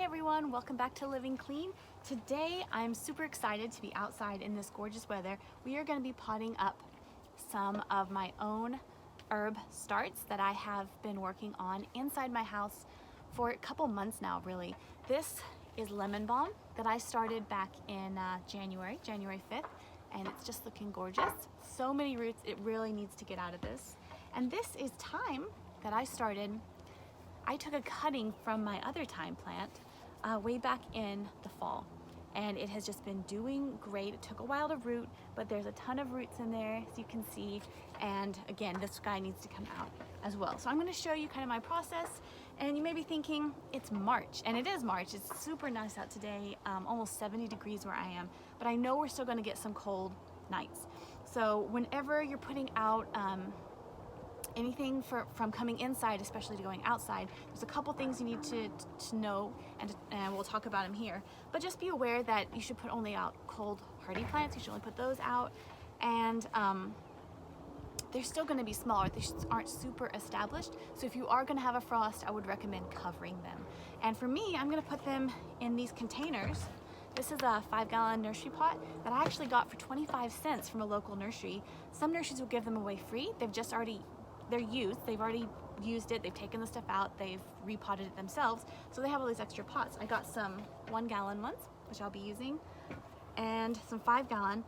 Hey everyone, welcome back to Living Clean. Today I'm super excited to be outside in this gorgeous weather. We are going to be potting up some of my own herb starts that I have been working on inside my house for a couple months now, really. This is lemon balm that I started back in January 5th, and it's just looking gorgeous. So many roots, it really needs to get out of this. And this is thyme that I took a cutting from my other thyme plant way back in the fall, and it has just been doing great. It took a while to root, but there's a ton of roots in there, as you can see. And again, this guy needs to come out as well. So I'm going to show you kind of my process, and you may be thinking it's March, and it is March. It's super nice out today, almost 70 degrees where I am, but I know we're still going to get some cold nights. So whenever you're putting out anything from coming inside, especially to going outside, there's a couple things you need to know, and we'll talk about them here. But just be aware that you should put only out cold hardy plants. You should only put those out, and they're still going to be smaller. They aren't super established. So if you are going to have a frost, I would recommend covering them. And for me, I'm going to put them in these containers. This is a 5-gallon nursery pot that I actually got for 25 cents from a local nursery. Some nurseries will give them away free. They're used, they've already used it, they've taken the stuff out, they've repotted it themselves, so they have all these extra pots. I got some 1-gallon ones, which I'll be using, and some 5-gallon,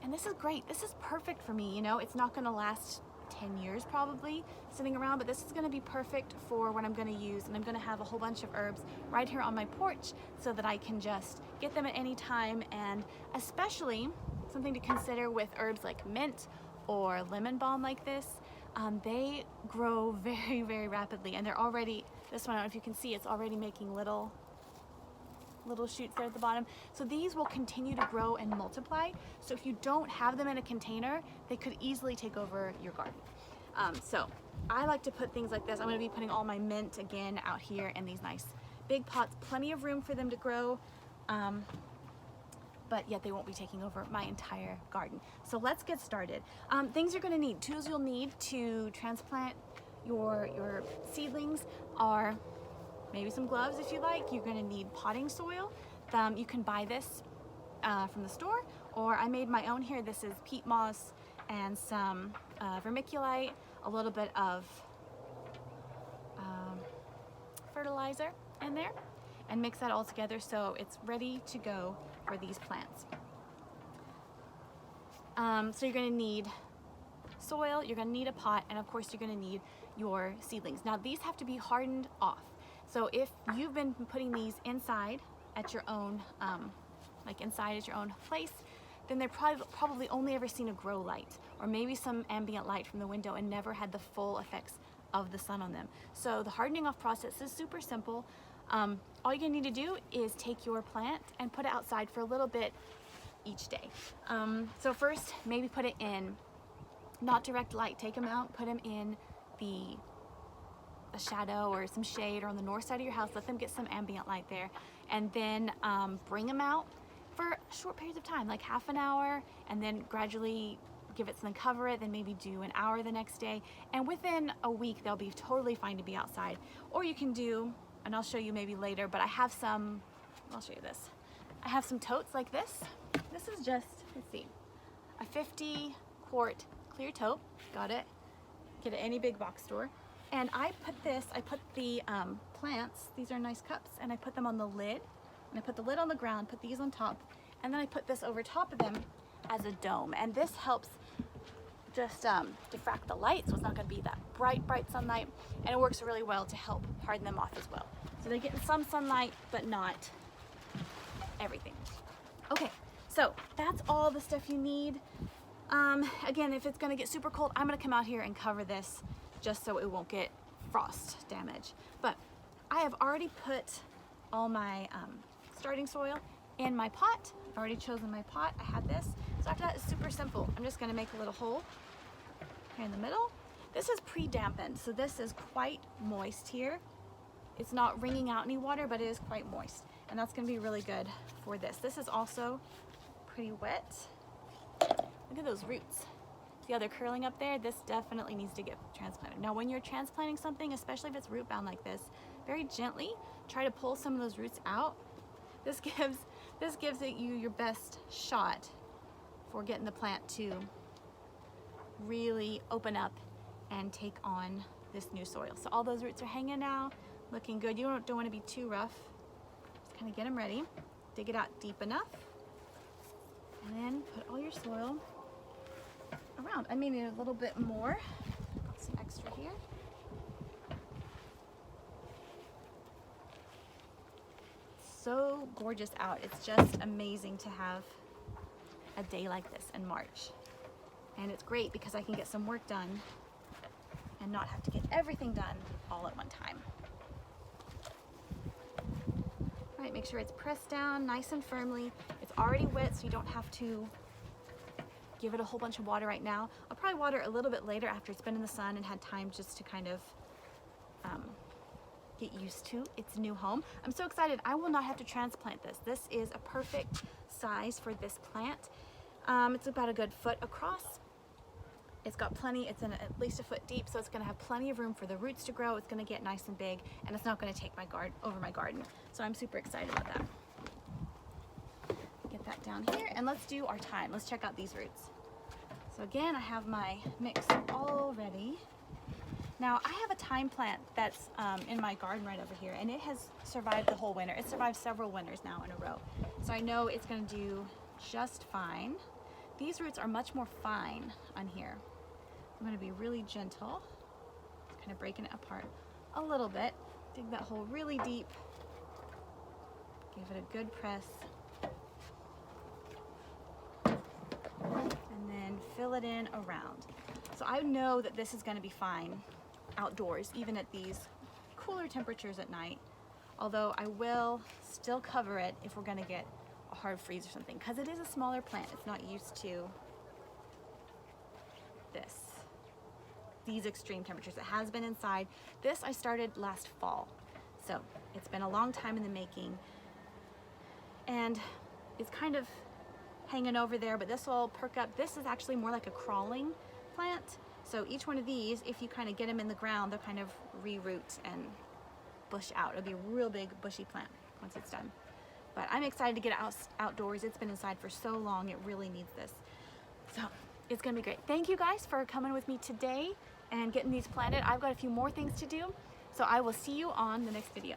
and this is great. This is perfect for me, you know. It's not gonna last 10 years probably sitting around, but this is gonna be perfect for what I'm gonna use, and I'm gonna have a whole bunch of herbs right here on my porch so that I can just get them at any time. And especially something to consider with herbs like mint or lemon balm like this, they grow very, very rapidly, and they're already, this one, I don't know if you can see, it's already making little shoots there at the bottom. So these will continue to grow and multiply. So if you don't have them in a container, they could easily take over your garden. So I like to put things like this. I'm going to be putting all my mint again out here in these nice big pots, plenty of room for them to grow. But yet they won't be taking over my entire garden. So let's get started. Things you're gonna need, tools you'll need to transplant your seedlings are maybe some gloves if you like. You're gonna need potting soil. You can buy this from the store, or I made my own here. This is peat moss and some vermiculite, a little bit of fertilizer in there, and mix that all together so it's ready to go for these plants. So you're going to need soil, you're going to need a pot, and of course you're going to need your seedlings. Now these have to be hardened off. So if you've been putting these inside at your own, inside at your own place, then they're probably only ever seen a grow light or maybe some ambient light from the window and never had the full effects of the sun on them. So the hardening off process is super simple. All you're gonna need to do is take your plant and put it outside for a little bit each day. So first, maybe put it in not direct light. Take them out, put them in a shadow or some shade or on the north side of your house. Let them get some ambient light there, and then bring them out for short periods of time, like half an hour, and then gradually give it some, cover it, then maybe do an hour the next day, and within a week they'll be totally fine to be outside. Or you can do, and I'll show you maybe later, but I'll show you this. I have some totes like this. This is just, let's see, a 50-quart clear tote. Got it. Get it at any big box store. And I put the plants, these are nice cups, and I put them on the lid. And I put the lid on the ground, put these on top, and then I put this over top of them as a dome. And this helps just diffract the light, so it's not going to be that bright sunlight, and it works really well to help harden them off as well. So they're getting some sunlight, but not everything. Okay, so that's all the stuff you need. Again, if it's going to get super cold, I'm going to come out here and cover this just so it won't get frost damage. But I have already put all my starting soil in my pot. I've already chosen my pot. I have this. So after that, it's super simple. I'm just going to make a little hole here in the middle. This is pre-dampened, so this is quite moist here. It's not wringing out any water, but it is quite moist, and that's going to be really good for this. This is also pretty wet. Look at those roots. See how they're curling up there? This definitely needs to get transplanted. Now when you're transplanting something, especially if it's root bound like this, very gently try to pull some of those roots out. This gives you your best shot for getting the plant to really open up and take on this new soil. So all those roots are hanging now, looking good. You don't want to be too rough. Just kind of get them ready. Dig it out deep enough, and then put all your soil around. I may need a little bit more. Got some extra here. So gorgeous out. It's just amazing to have a day like this in March. And it's great because I can get some work done and not have to get everything done all at one time. All right, make sure it's pressed down nice and firmly. It's already wet, so you don't have to give it a whole bunch of water right now. I'll probably water a little bit later after it's been in the sun and had time just to kind of get used to its new home. I'm so excited. I will not have to transplant this. This is a perfect size for this plant. It's about a good foot across. It's got plenty, it's in at least a foot deep, so it's gonna have plenty of room for the roots to grow. It's gonna get nice and big, and it's not gonna take over my garden. So I'm super excited about that. Get that down here, and let's do our thyme. Let's check out these roots. So again, I have my mix all ready. Now I have a thyme plant that's in my garden right over here, and it has survived the whole winter. It's survived several winters now in a row. So I know it's gonna do just fine. These roots are much more fine on here. I'm gonna be really gentle, kind of breaking it apart a little bit. Dig that hole really deep. Give it a good press. And then fill it in around. So I know that this is gonna be fine outdoors, even at these cooler temperatures at night. Although I will still cover it if we're gonna get a hard freeze or something, because it is a smaller plant. It's not used to these extreme temperatures. It has been inside. This I started last fall, so it's been a long time in the making, and it's kind of hanging over there, but this will perk up. This is actually more like a crawling plant, so each one of these, if you kind of get them in the ground, they'll kind of re-root and bush out. It'll be a real big bushy plant once it's done. But I'm excited to get it outdoors. It's been inside for so long, it really needs this. So it's gonna be great. Thank you guys for coming with me today and getting these planted. I've got a few more things to do, so I will see you on the next video.